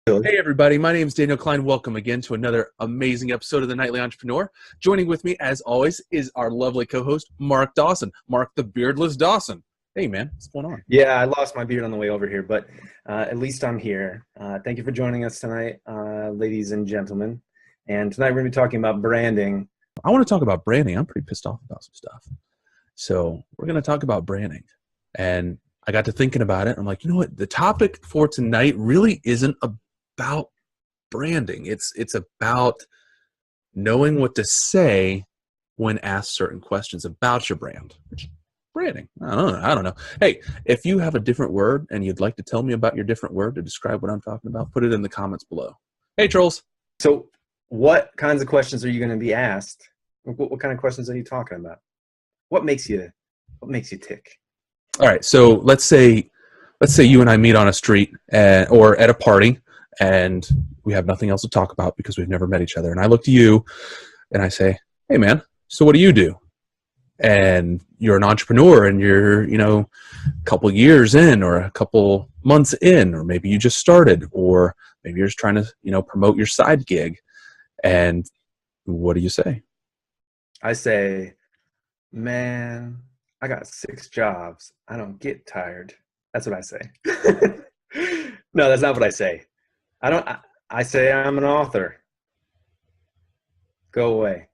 Hey everybody, my name is Daniel Klein. Welcome again to another amazing episode of The Nightly Entrepreneur. Joining with me, as always, is our lovely co-host, Mark Dawson. Mark the Beardless Dawson. Hey man, what's going on? Yeah, I lost my beard on the way over here, but at least I'm here. Thank you for joining us tonight, ladies and gentlemen. And tonight we're going to be talking about branding. I want to talk about branding. I'm pretty pissed off about some stuff. So we're going to talk about branding. And I got to thinking about it. I'm like, you know what? The topic for tonight really isn't about branding. It's about knowing what to say when asked certain questions about your brand. Branding. I don't know. Hey, if you have a different word and you'd like to tell me about your different word to describe what I'm talking about, put it in the comments below. Hey, trolls. So what kinds of questions are you going to be asked? What kind of questions are you talking about? What makes you tick? All right. So let's say you and I meet on a street or at a party, and we have nothing else to talk about because we've never met each other. And I look to you and I say, hey man, so what do you do? And you're an entrepreneur and you're, a couple years in or a couple months in, or maybe you just started, or maybe you're just trying to, promote your side gig. And what do you say? I say, man, I got 6 jobs. I don't get tired. That's what I say. No, that's not what I say. I say I'm an author. Go away.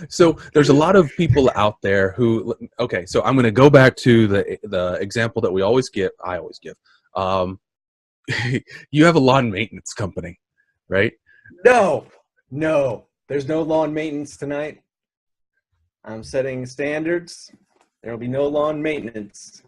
So there's a lot of people out there who, okay, so I'm going to go back to the example that I always give. You have a lawn maintenance company, right? No, there's no lawn maintenance tonight. I'm setting standards. There will be no lawn maintenance.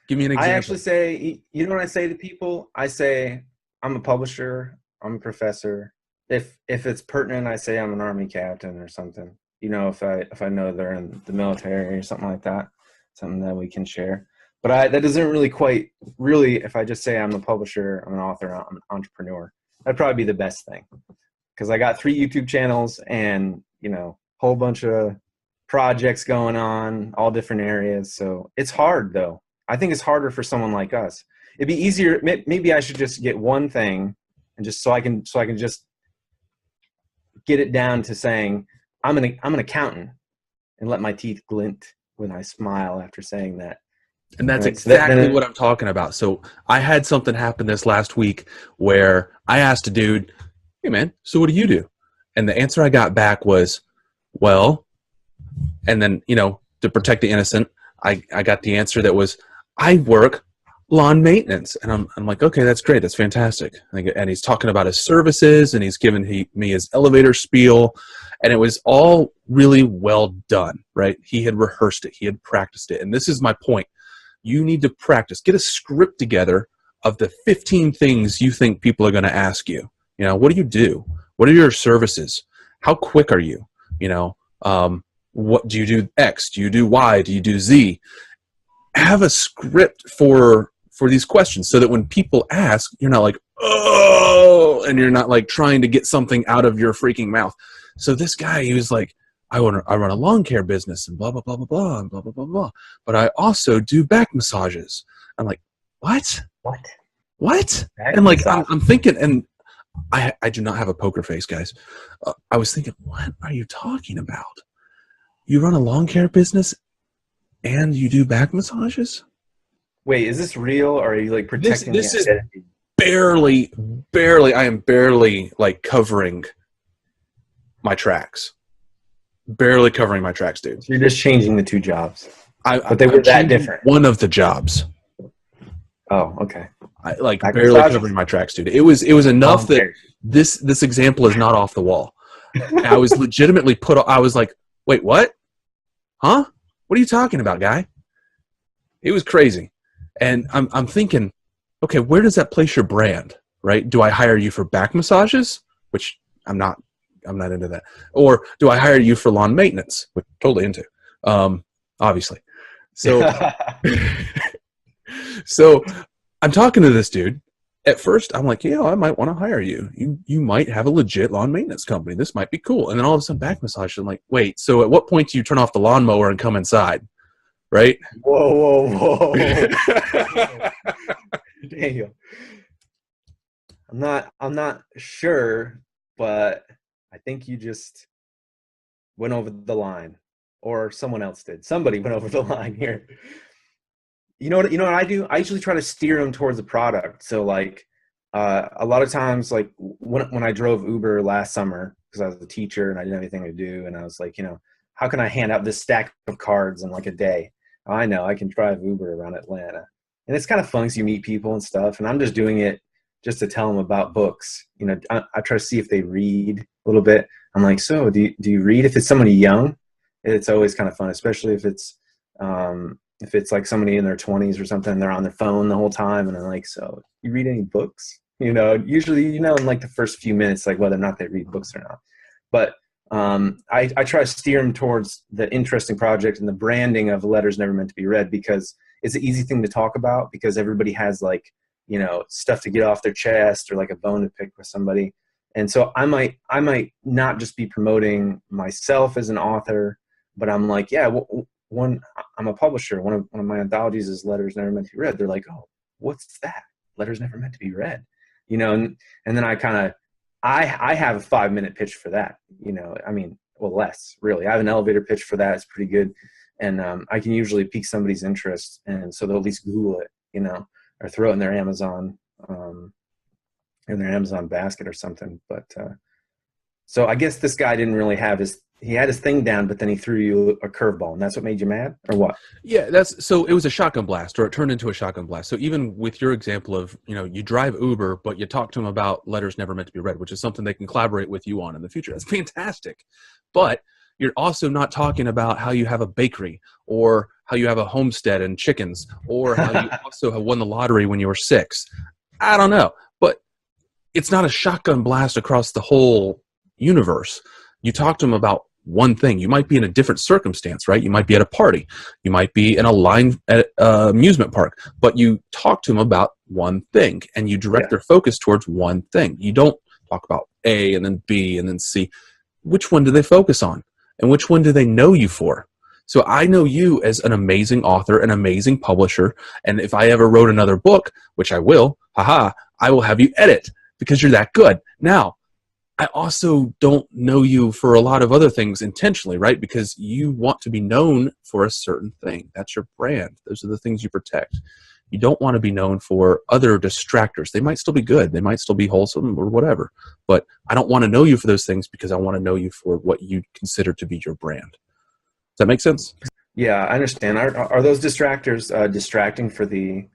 Give me an example. I actually say, you know what I say to people? I say, I'm a publisher. I'm a professor. If it's pertinent, I say I'm an Army captain or something. If I know they're in the military or something like that, something that we can share. But that doesn't really, if I just say I'm a publisher, I'm an author, I'm an entrepreneur, that'd probably be the best thing. Because I got 3 YouTube channels and, whole bunch of projects going on, all different areas. So it's hard though. I think it's harder for someone like us. It'd be easier. Maybe I should just get one thing and just so I can just get it down to saying I'm an accountant and let my teeth glint when I smile after saying that. And that's exactly what I'm talking about. So I had something happen this last week where I asked a dude, hey man, so what do you do? And the answer I got back was, well, and then, to protect the innocent, I got the answer that was, I work lawn maintenance. And I'm like, okay, that's great. That's fantastic. And he's talking about his services and he's given me his elevator spiel. And it was all really well done, right? He had rehearsed it. He had practiced it. And this is my point. You need to practice. Get a script together of the 15 things you think people are going to ask you. What do you do? What are your services? How quick are you? What do you do? X? Do you do Y? Do you do Z? Have a script for these questions so that when people ask, you're not like, oh, and you're not like trying to get something out of your freaking mouth. So this guy, he was like, I run a lawn care business and blah, blah, blah, blah, blah, and blah, blah, blah, blah. But I also do back massages. I'm like, what? And like, I'm thinking, and I do not have a poker face, guys. I was thinking, what are you talking about? You run a lawn care business and you do back massages? Wait, is this real or are you like protecting this the is identity? I am barely like covering my tracks. Barely covering my tracks, dude. So you're just changing the 2 jobs. But they were that different. One of the jobs. Oh, okay. I barely covering my tracks, dude. It was enough that this example is not off the wall. I was legitimately I was like, wait, what? Huh? What are you talking about, guy? It was crazy. And I'm thinking, okay, where does that place your brand, right? Do I hire you for back massages? Which I'm not into that. Or do I hire you for lawn maintenance? Which I'm totally into, obviously. So, so I'm talking to this dude. At first, I'm like, I might want to hire you. You might have a legit lawn maintenance company. This might be cool. And then all of a sudden, back massage. I'm like, wait, so at what point do you turn off the lawnmower and come inside? Right? Whoa. Daniel. I'm not sure, but I think you just went over the line, or someone else did. Somebody went over the line here. You know what I do? I usually try to steer them towards the product. So like a lot of times, like when I drove Uber last summer, because I was a teacher and I didn't have anything to do, and I was like, how can I hand out this stack of cards in like a day? I know I can drive Uber around Atlanta, and it's kind of fun because you meet people and stuff. And I'm just doing it just to tell them about books. I try to see if they read a little bit. I'm like, so do you read? If it's somebody young, it's always kind of fun, especially if it's like somebody in their 20s or something. They're on their phone the whole time, and I'm like, so you read any books? Usually, in like the first few minutes, like whether or not they read books or not. But I try to steer them towards the interesting project and the branding of Letters Never Meant to Be Read, because it's an easy thing to talk about, because everybody has like, stuff to get off their chest or like a bone to pick with somebody. And so I might not just be promoting myself as an author, but I'm like, yeah, I'm a publisher. One of my anthologies is Letters Never Meant to Be Read. They're like, oh, what's that? Letters Never Meant to Be Read. And then I have a 5-minute pitch for that. Less really. I have an elevator pitch for that. It's pretty good. And I can usually pique somebody's interest. And so they'll at least Google it, or throw it in their Amazon, basket or something. But so I guess this guy didn't really have he had his thing down, but then he threw you a curveball, and that's what made you mad, or what? Yeah, so it was a shotgun blast, or it turned into a shotgun blast. So even with your example of, you drive Uber, but you talk to them about Letters Never Meant to Be Read, which is something they can collaborate with you on in the future. That's fantastic. But you're also not talking about how you have a bakery, or how you have a homestead and chickens, or how you also have won the lottery when you were 6. I don't know. But it's not a shotgun blast across the whole universe. You talk to them about one thing. You might be in a different circumstance, right? You might be at a party. You might be in a line at an amusement park. But you talk to them about one thing, and you direct their focus towards one thing. You don't talk about A and then B and then C. Which one do they focus on? And which one do they know you for? So I know you as an amazing author, an amazing publisher, and if I ever wrote another book, which I will, I will have you edit, because you're that good. Now, I also don't know you for a lot of other things intentionally, right? Because you want to be known for a certain thing. That's your brand. Those are the things you protect. You don't want to be known for other distractors. They might still be good. They might still be wholesome or whatever. But I don't want to know you for those things, because I want to know you for what you consider to be your brand. Does that make sense? Yeah, I understand. Are those distractors distracting for the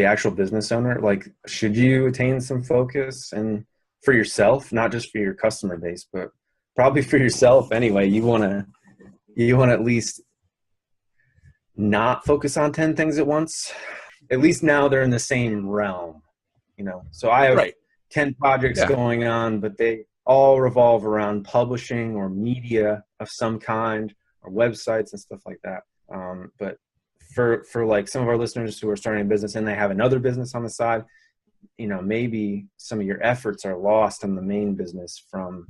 actual business owner? Like, should you attain some focus and for yourself, not just for your customer base, but probably for yourself anyway? You want to at least not focus on 10 things at once. At least now they're in the same realm, So I have 10 projects going on, but they all revolve around publishing or media of some kind, or websites and stuff like that. But for like some of our listeners who are starting a business and they have another business on the side, maybe some of your efforts are lost in the main business from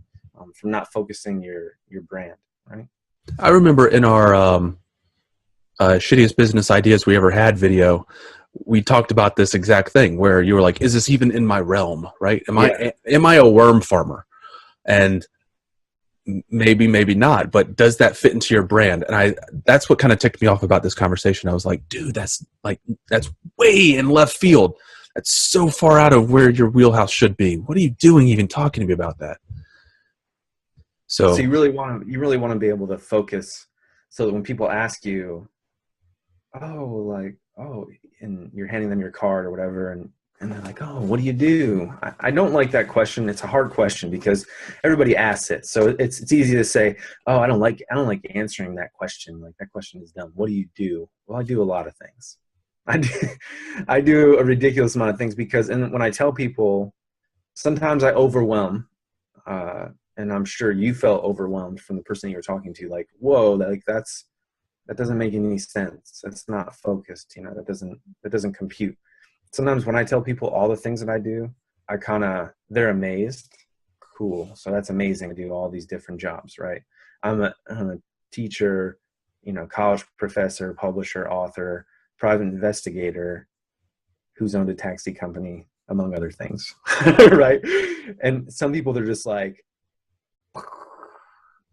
not focusing your brand, right? I remember in our shittiest business ideas we ever had video, we talked about this exact thing, where you were like, is this even in my realm, right? Am I a worm farmer? And maybe not, but does that fit into your brand? And that's what kind of ticked me off about this conversation. I was like, dude, that's way in left field. That's so far out of where your wheelhouse should be. What are you doing even talking to me about that? So you really want to be able to focus, so that when people ask you, and you're handing them your card or whatever, and they're like, oh, what do you do? I don't like that question. It's a hard question because everybody asks it. So it's easy to say, oh, I don't like answering that question. Like, that question is dumb. What do you do? Well, I do a lot of things. I do a ridiculous amount of things, because when I tell people, sometimes I overwhelm, and I'm sure you felt overwhelmed from the person you were talking to. Like, whoa, that doesn't make any sense. That's not focused. That doesn't compute. Sometimes when I tell people all the things that I do, they're amazed. Cool. So that's amazing to do all these different jobs, right? I'm a teacher, college professor, publisher, author, private investigator, who's owned a taxi company, among other things, right? And some people, they're just like,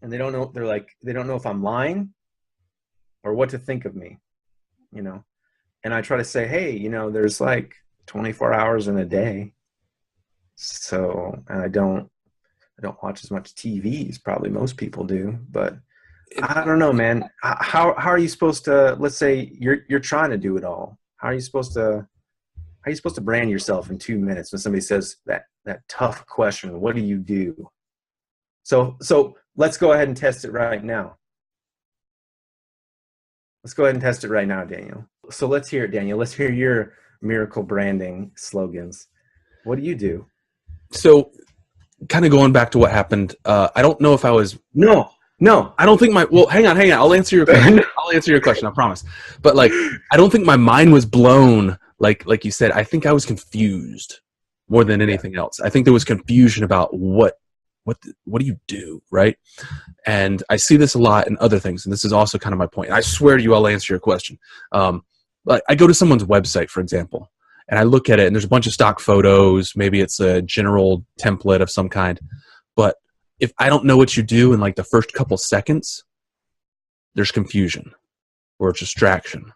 and they don't know, they're like, they don't know if I'm lying or what to think of me, you know? And I try to say, hey, you know, there's like 24 hours in a day. So, and I don't watch as much TV as probably most people do, but I don't know, man. How are you supposed to, let's say you're trying to do it all. How are you supposed to brand yourself in 2 minutes when somebody says that tough question? What do you do? So let's go ahead and test it right now. Let's go ahead and test it right now, Daniel. So let's hear it, Daniel. Let's hear your miracle branding slogans. What do you do? So kind of going back to what happened, I don't know if I was... No, I don't think well, hang on. I'll answer your question. I'll answer your question, I promise. But like, I don't think my mind was blown. Like you said, I think I was confused more than anything else. I think there was confusion about what do you do, right? And I see this a lot in other things, and this is also kind of my point. I swear to you, I'll answer your question. Like I go to someone's website, for example, and I look at it, and there's a bunch of stock photos. Maybe it's a general template of some kind. But if I don't know what you do in like the first couple seconds, there's confusion or distraction.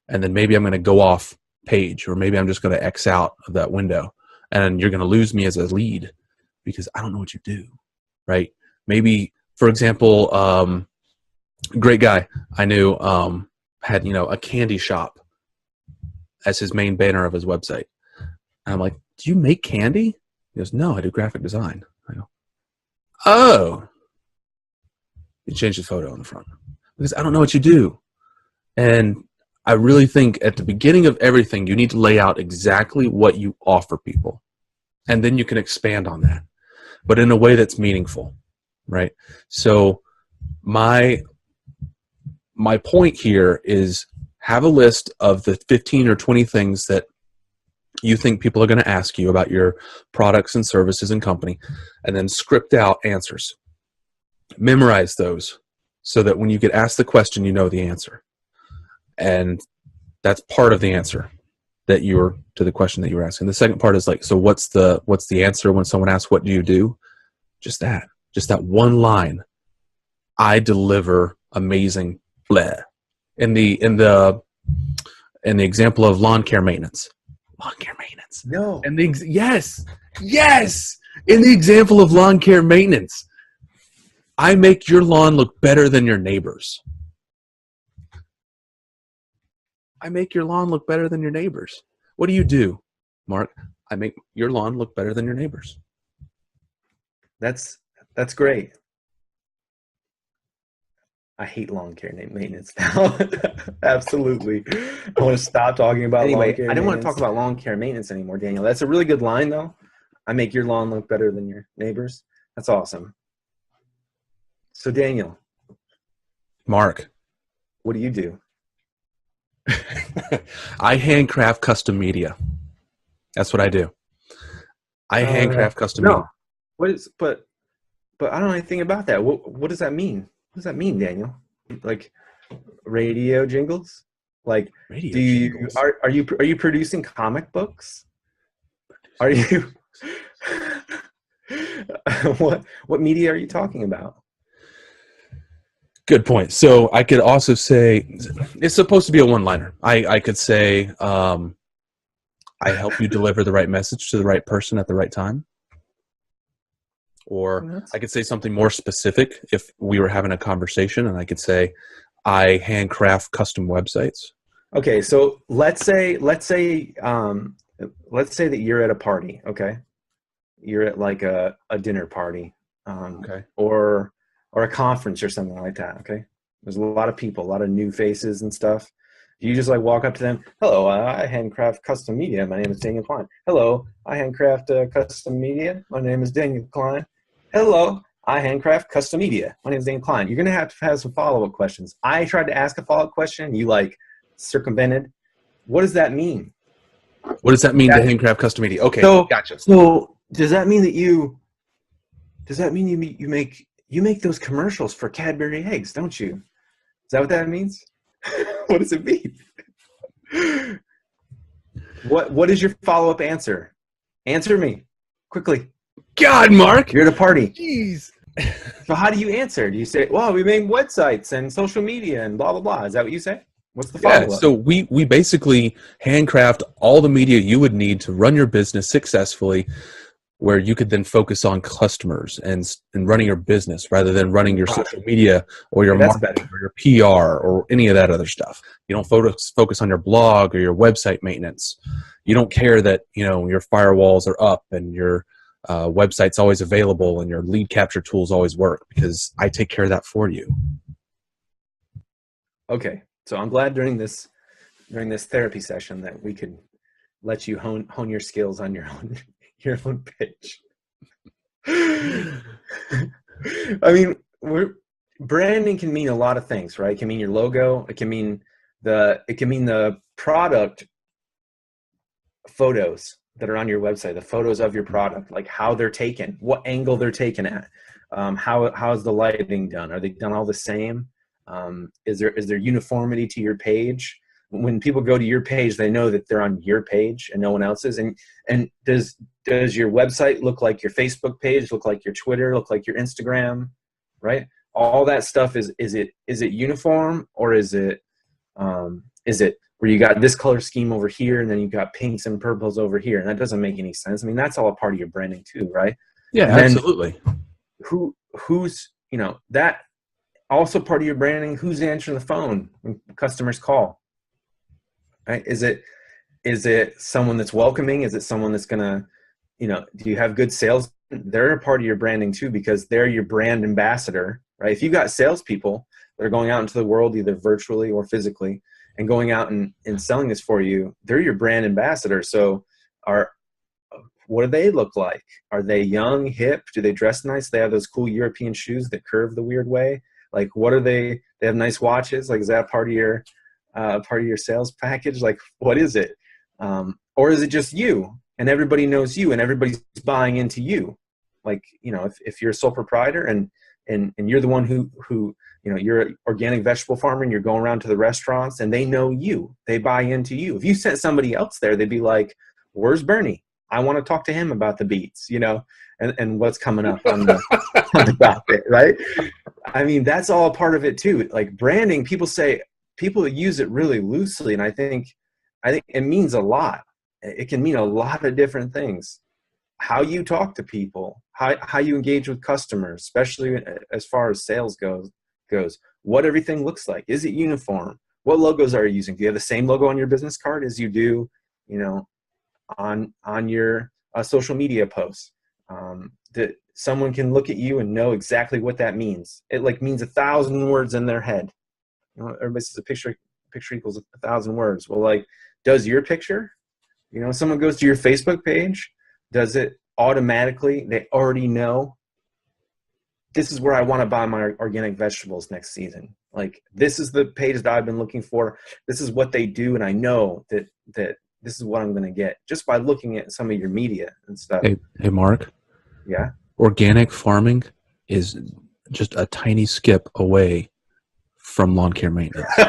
And then maybe I'm going to go off page, or maybe I'm just going to X out of that window, and you're going to lose me as a lead because I don't know what you do, right? Maybe, for example, great guy I knew had, you know, a candy shop as his main banner of his website. And I'm like, do you make candy? He goes, no, I do graphic design. I go, oh. He changed his photo on the front because I don't know what you do. And I really think at the beginning of everything, you need to lay out exactly what you offer people. And then you can expand on that, but in a way that's meaningful, right? So my point here is have a list of the 15 or 20 things that you think people are going to ask you about your products and services and company, and then script out answers. Memorize those so that when you get asked the question, you know the answer. And that's part of the answer that you're to the question that you were asking. The second part is like, so what's the answer when someone asks, what do you do? Just that one line. I deliver amazing blah. In the example of lawn care maintenance. No. And yes. In the example of lawn care maintenance, I make your lawn look better than your neighbors. I make your lawn look better than your neighbors. What do you do, Mark? I make your lawn look better than your neighbors. That's great. I hate lawn care maintenance now. Absolutely. I want to stop talking about lawn care. I don't want to talk about lawn care maintenance anymore, Daniel. That's a really good line, though. I make your lawn look better than your neighbors. That's awesome. So, Daniel. Mark. What do you do? I handcraft custom media. That's what I do. I handcraft custom media. But I don't know anything about that. What does that mean? What does that mean, Daniel? Like radio jingles? Like jingles. Are you producing comic books? Are you what media are you talking about? Good point. So I could also say it's supposed to be a one-liner. I could say I help you deliver the right message to the right person at the right time. Or I could say something more specific if we were having a conversation, and I could say I handcraft custom websites. Okay, so let's say that you're at a party. Okay, you're at like a dinner party, okay, or a conference or something like that. Okay, there's a lot of people, a lot of new faces and stuff. You just like walk up to them. Hello, I handcraft custom media. My name is Daniel Klein. Hello, I handcraft custom media. My name is Daniel Klein. Hello, I handcraft custom media. My name is Daniel Klein. You're going to have some follow-up questions. I tried to ask a follow-up question. You like circumvented. What does that mean? What does that mean to handcraft custom media? Okay, so, gotcha. So does that mean that you make those commercials for Cadbury eggs, don't you? Is that what that means? What does it mean? What is your follow-up answer? Answer me quickly. God, Mark, you're at a party. Jeez. So how do you answer? Do you say, well, we make websites and social media and blah, blah, blah? Is that what you say? What's the follow-up? Yeah, so we basically handcraft all the media you would need to run your business successfully, where you could then focus on customers and running your business rather than running your social media or your marketing or your PR or any of that other stuff. You don't focus on your blog or your website maintenance. You don't care that, you know, your firewalls are up and your website's always available and your lead capture tools always work, because I take care of that for you. Okay, so I'm glad during this therapy session that we could let you hone your skills on your own page. I mean, branding can mean a lot of things, right? It can mean your logo. It can mean the product photos that are on your website, the photos of your product, like how they're taken, what angle they're taken at, how is the lighting done? Are they done all the same? Is there uniformity to your page? When people go to your page, they know that they're on your page and no one else's. And does your website look like your Facebook page, look like your Twitter, look like your Instagram, right? All that stuff is it uniform, or is it where you got this color scheme over here and then you got pinks and purples over here? And that doesn't make any sense. I mean, that's all a part of your branding too, right? Yeah, absolutely. Who's, you know, that also part of your branding. Who's answering the phone when customers call? Right? Is it someone that's welcoming? Is it someone that's gonna, you know, do you have good sales? They're a part of your branding too, because they're your brand ambassador, right? If you got salespeople that are going out into the world, either virtually or physically, and going out and selling this for you, they're your brand ambassador. So what do they look like? Are they young, hip? Do they dress nice? They have those cool European shoes that curve the weird way. Like, what are they? They have nice watches. Like, is that part of your sales package? Like, what is it? Or is it just you and everybody knows you and everybody's buying into you? Like, you know, if you're a sole proprietor and you're the one who, you know, you're an organic vegetable farmer and you're going around to the restaurants and they know you, they buy into you. If you sent somebody else there, they'd be like, where's Bernie? I want to talk to him about the beets, you know, and what's coming up on the docket, right? I mean, that's all part of it too. Like branding, people use it really loosely. And I think it means a lot. It can mean a lot of different things. How you talk to people, how you engage with customers, especially as far as sales goes, what everything looks like. Is it uniform? What logos are you using? Do you have the same logo on your business card as you do, you know, on your social media posts? That someone can look at you and know exactly what that means. It like means 1,000 words in their head. You know, everybody says a picture equals 1,000 words. Well, like, does your picture, you know, someone goes to your Facebook page, does it automatically, they already know, this is where I want to buy my organic vegetables next season. Like, this is the page that I've been looking for. This is what they do. And I know that this is what I'm going to get just by looking at some of your media and stuff. Hey, Mark. Yeah. Organic farming is just a tiny skip away from lawn care maintenance. They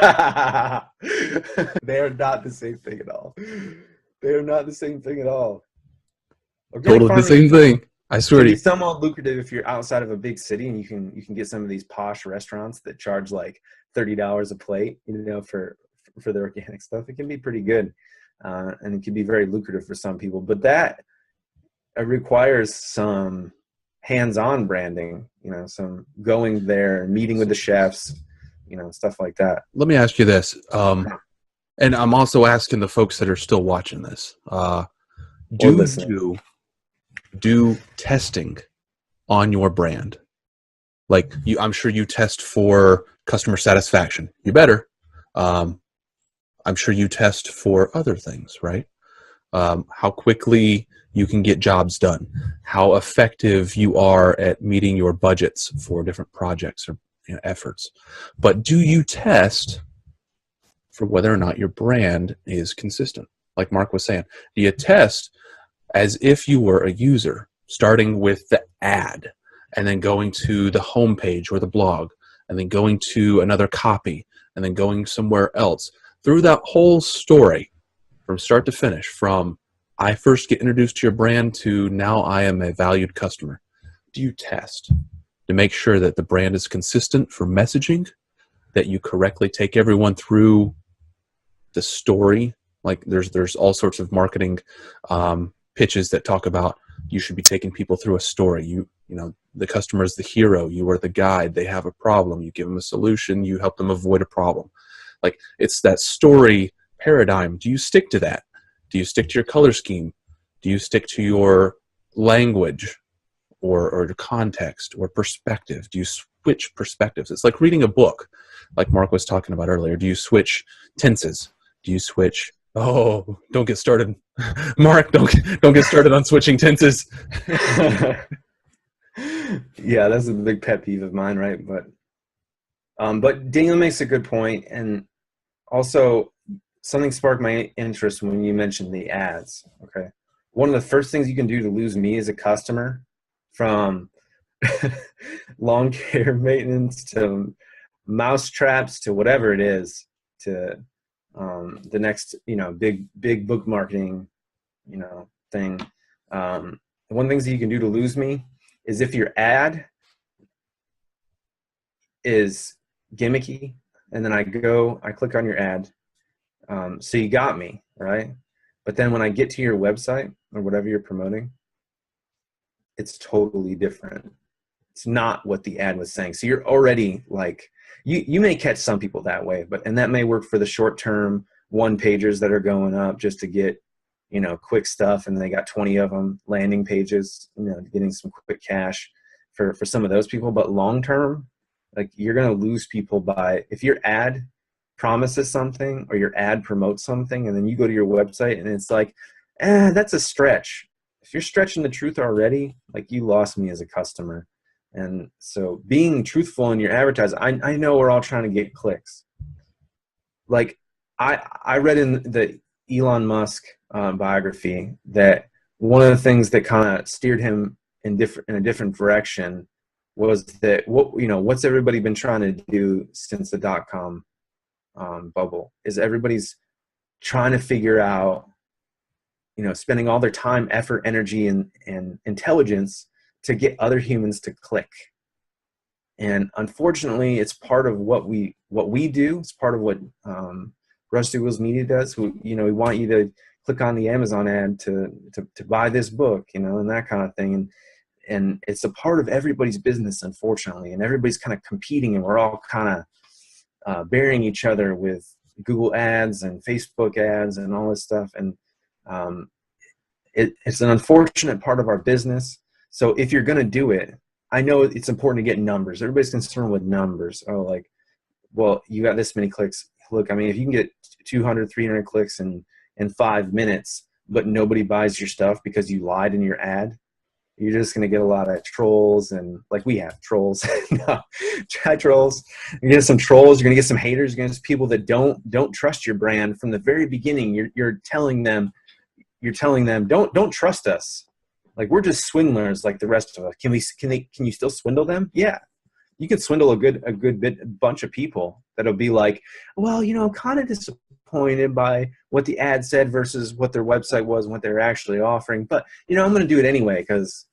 are not the same thing at all. They are not the same thing at all. Organic totally the same thing. I swear to you. It's somewhat lucrative if you're outside of a big city and you can get some of these posh restaurants that charge like $30 a plate, you know, for the organic stuff. It can be pretty good, and it can be very lucrative for some people. But that requires some hands-on branding, you know, some going there, meeting with the chefs, you know, stuff like that. Let me ask you this, and I'm also asking the folks that are still watching this: do you do testing on your brand? Like, I'm sure you test for customer satisfaction. You better. I'm sure you test for other things, right? How quickly you can get jobs done, how effective you are at meeting your budgets for different projects or, you know, efforts. But do you test for whether or not your brand is consistent? Like Mark was saying, do you test as if you were a user, starting with the ad and then going to the homepage or the blog and then going to another copy and then going somewhere else? Through that whole story, from start to finish, from I first get introduced to your brand to now I am a valued customer? Do you test to make sure that the brand is consistent for messaging, that you correctly take everyone through the story? Like there's all sorts of marketing pitches that talk about you should be taking people through a story. You know, the customer is the hero, you are the guide, they have a problem, you give them a solution, you help them avoid a problem. Like, it's that story paradigm. Do you stick to that? Do you stick to your color scheme? Do you stick to your language or your context or perspective? Do you switch perspectives? It's like reading a book, like Marc was talking about earlier. Do you switch tenses? Do you switch? Oh, don't get started. Marc, don't get started on switching tenses. Yeah, that's a big pet peeve of mine, right? But Daniel makes a good point, and also something sparked my interest when you mentioned the ads. Okay, one of the first things you can do to lose me as a customer, from lawn care maintenance to mouse traps to whatever it is, to the next, big book marketing, thing. One of the things that you can do to lose me is if your ad is gimmicky, and then I click on your ad. So you got me, right? But then when I get to your website or whatever you're promoting, it's totally different. It's not what the ad was saying. So you're already like, you may catch some people that way, and that may work for the short term one pagers that are going up just to get, quick stuff. And they got 20 of them, landing pages, getting some quick cash for some of those people. But long term, like, you're going to lose people if your ad promises something or your ad promotes something, and then you go to your website and it's like, that's a stretch. If you're stretching the truth already, like, you lost me as a customer. And so being truthful in your advertising, I know we're all trying to get clicks. Like, I read in the Elon Musk biography that one of the things that kind of steered him in a different direction was that what's everybody been trying to do since the .com bubble is everybody's trying to figure out, spending all their time, effort, energy, and intelligence to get other humans to click. And unfortunately, it's part of what we do. It's part of what Rusty Wheels Media does. We want you to click on the Amazon ad to buy this book, and that kind of thing. And it's a part of everybody's business, unfortunately. And everybody's kind of competing, and we're all kind of burying each other with Google ads and Facebook ads and all this stuff. And it's an unfortunate part of our business. So if you're going to do it, I know it's important to get numbers. Everybody's concerned with numbers. Oh, like, well, you got this many clicks. Look, I mean, if you can get 200, 300 clicks in 5 minutes, but nobody buys your stuff because you lied in your ad, you're just going to get a lot of trolls. And like, we have trolls. No, try trolls. You're going to get some trolls. You're going to get some haters. You're going to get people that don't trust your brand from the very beginning. You're telling them, don't trust us. Like, we're just swindlers like the rest of us. Can you still swindle them? Yeah. You can swindle a bunch of people that'll be like, well, I'm kind of disappointed by what the ad said versus what their website was and what they're actually offering. But, I'm going to do it anyway because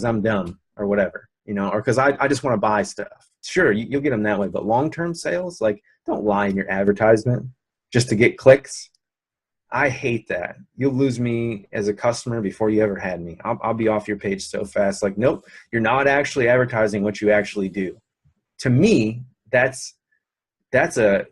I'm dumb or whatever, or because I just want to buy stuff. Sure, you'll get them that way. But long-term sales, like, don't lie in your advertisement just to get clicks. I hate that. You'll lose me as a customer before you ever had me. I'll be off your page so fast. Like, nope, you're not actually advertising what you actually do. To me, that's a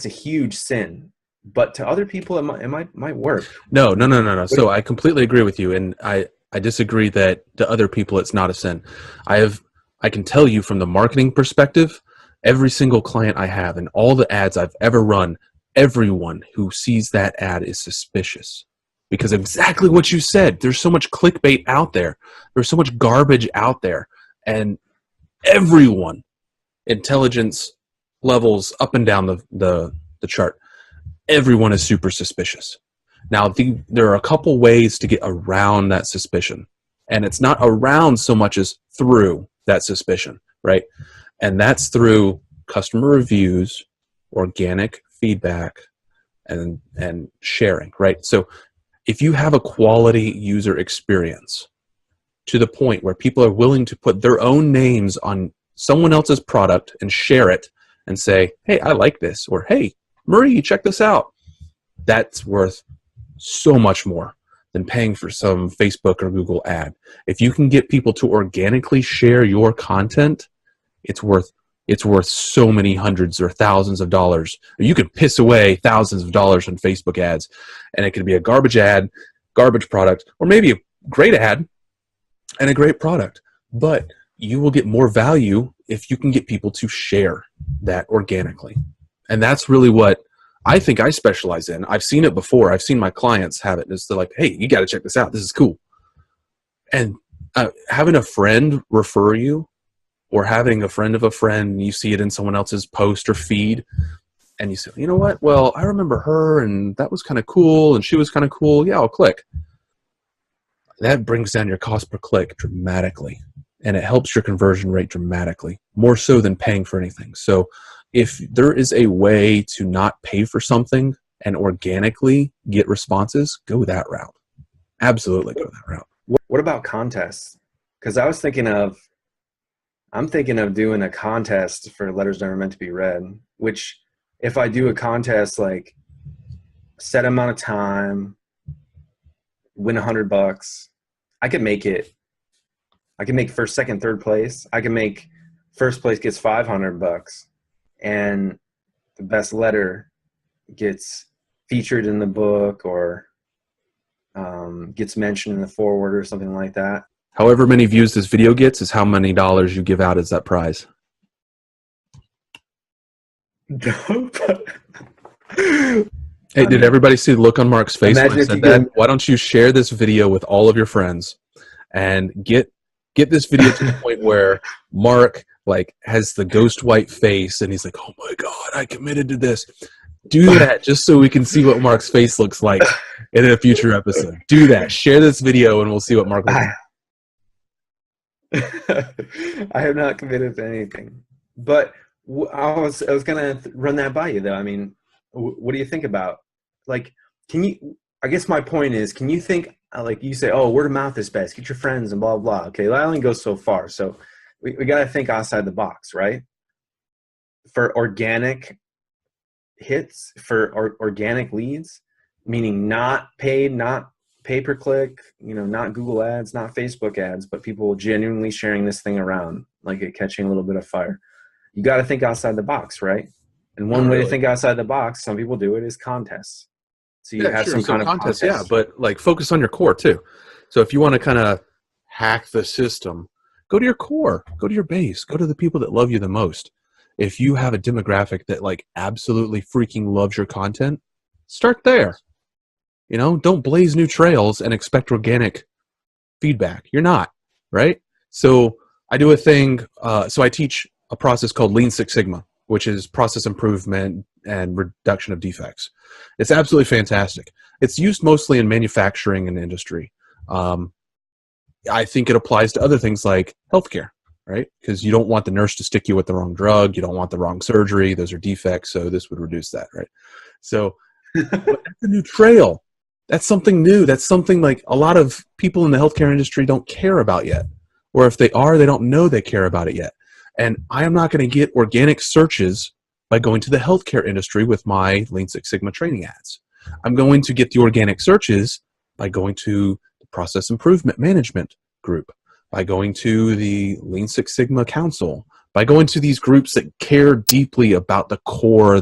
huge sin. But to other people, it might work. No. So I completely agree with you, and I disagree that to other people it's not a sin. I can tell you from the marketing perspective, every single client I have and all the ads I've ever run, everyone who sees that ad is suspicious because exactly what you said. There's so much clickbait out there. There's so much garbage out there, and everyone, intelligence levels up and down the chart, everyone is super suspicious. Now, there are a couple ways to get around that suspicion, and it's not around so much as through that suspicion, right? And that's through customer reviews, organic feedback, and sharing, right? So if you have a quality user experience to the point where people are willing to put their own names on someone else's product and share it and say, hey, I like this, or hey, Marie, check this out, that's worth so much more than paying for some Facebook or Google ad. If you can get people to organically share your content, it's worth so many hundreds or thousands of dollars. You could piss away thousands of dollars on Facebook ads, and it could be a garbage ad, garbage product, or maybe a great ad and a great product. But you will get more value if you can get people to share that organically. And that's really what I think I specialize in. I've seen it before. I've seen my clients have it. It's like, hey, you got to check this out. This is cool. And having a friend refer you, or having a friend of a friend, you see it in someone else's post or feed, and you say, you know what? Well, I remember her, and that was kind of cool, and she was kind of cool. Yeah, I'll click. That brings down your cost per click dramatically, and it helps your conversion rate dramatically, more so than paying for anything. So if there is a way to not pay for something and organically get responses, go that route. Absolutely go that route. What about contests? Because I'm thinking of doing a contest for letters never meant to be read, which if I do a contest, like set amount of time, win $100, I can make first, second, third place. I can make first place gets $500, and the best letter gets featured in the book, or gets mentioned in the foreword or something like that. However many views this video gets is how many dollars you give out as that prize. Hey, did everybody see the look on Mark's face when I said that? Why don't you share this video with all of your friends and get this video to the point where Mark like has the ghost white face and he's like, oh my God, I committed to this. Do that just so we can see what Mark's face looks like in a future episode. Do that. Share this video and we'll see what Mark looks like. I have not committed to anything, but I was gonna run that by you though. I mean, what do you think about, like, I guess my point is, can you think, like you say, oh, word of mouth is best, get your friends and blah blah. Okay, that only goes so far. So we got to think outside the box, right? For organic hits, for organic leads, meaning not paid, not pay-per-click, not Google ads, not Facebook ads, but people genuinely sharing this thing around, like it catching a little bit of fire. You got to think outside the box, right? And one way to think outside the box, some people do it, is contests. So you have some kind of contest. Yeah, but like focus on your core too. So if you want to kind of hack the system, go to your core, go to your base, go to the people that love you the most. If you have a demographic that like absolutely freaking loves your content, start there. Don't blaze new trails and expect organic feedback. You're not, right? So I do a thing, so I teach a process called Lean Six Sigma, which is process improvement and reduction of defects. It's absolutely fantastic. It's used mostly in manufacturing and industry. I think it applies to other things like healthcare, right? Because you don't want the nurse to stick you with the wrong drug. You don't want the wrong surgery. Those are defects. So this would reduce that, right? So but that's a new trail. That's something new. That's something like a lot of people in the healthcare industry don't care about yet. Or if they are, they don't know they care about it yet. And I am not going to get organic searches by going to the healthcare industry with my Lean Six Sigma training ads. I'm going to get the organic searches by going to the Process Improvement Management group, by going to the Lean Six Sigma Council, by going to these groups that care deeply about the core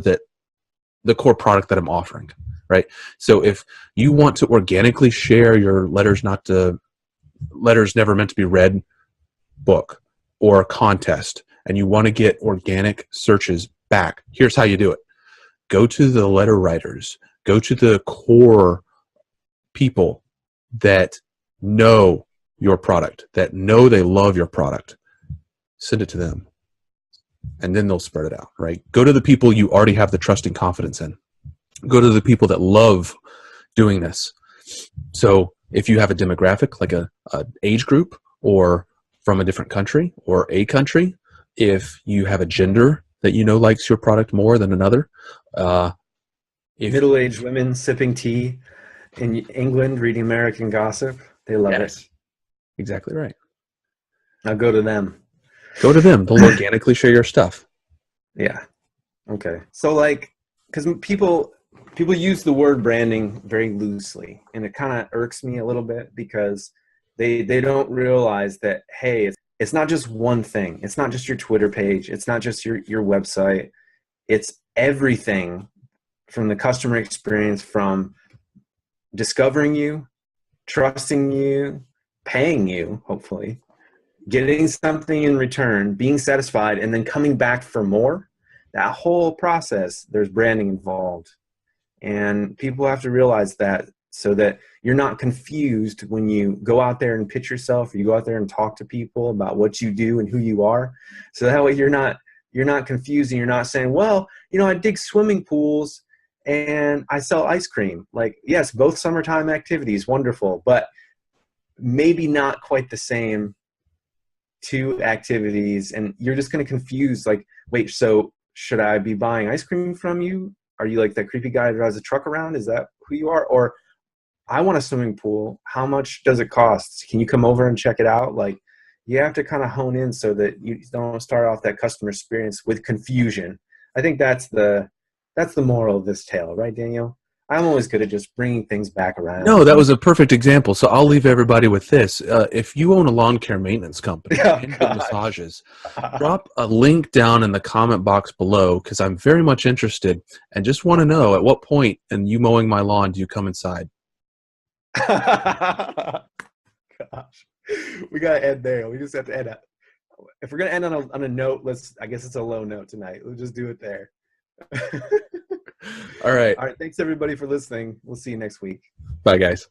product that I'm offering. Right. So if you want to organically share your letters never meant to be read book or a contest, and you want to get organic searches back, here's how you do it. Go to the letter writers, go to the core people that know your product, that know they love your product. Send it to them. And then they'll spread it out, right? Go to the people you already have the trust and confidence in. Go to the people that love doing this. So if you have a demographic, like a age group, or from a different country or a country, if you have a gender that likes your product more than another, Middle-aged women sipping tea in England, reading American gossip. They love it. Exactly right. Now go to them. Go to them. They'll organically share your stuff. Yeah. Okay. So like, because people use the word branding very loosely, and it kind of irks me a little bit because they don't realize that, hey, it's not just one thing. It's not just your Twitter page. It's not just your website. It's everything from the customer experience, from discovering you, trusting you, paying you, hopefully, getting something in return, being satisfied, and then coming back for more. That whole process, there's branding involved. And people have to realize that, so that you're not confused when you go out there and pitch yourself, or you go out there and talk to people about what you do and who you are. So that way you're not confused, and you're not saying, well, I dig swimming pools and I sell ice cream. Like, yes, both summertime activities, wonderful, but maybe not quite the same two activities. And you're just going to confuse, like, wait, so should I be buying ice cream from you? Are you like that creepy guy that drives a truck around? Is that who you are? Or I want a swimming pool. How much does it cost? Can you come over and check it out? Like, you have to kind of hone in so that you don't start off that customer experience with confusion. I think that's the moral of this tale, right, Daniel? I'm always good at just bringing things back around. No, that was a perfect example. So I'll leave everybody with this. If you own a lawn care maintenance company and get massages, drop a link down in the comment box below, because I'm very much interested and just want to know, at what point in you mowing my lawn do you come inside? Gosh, we gotta end there. We just have to end up. If we're gonna end on a note, I guess it's a low note tonight. We'll just do it there. All right. Thanks everybody for listening. We'll see you next week. Bye, guys.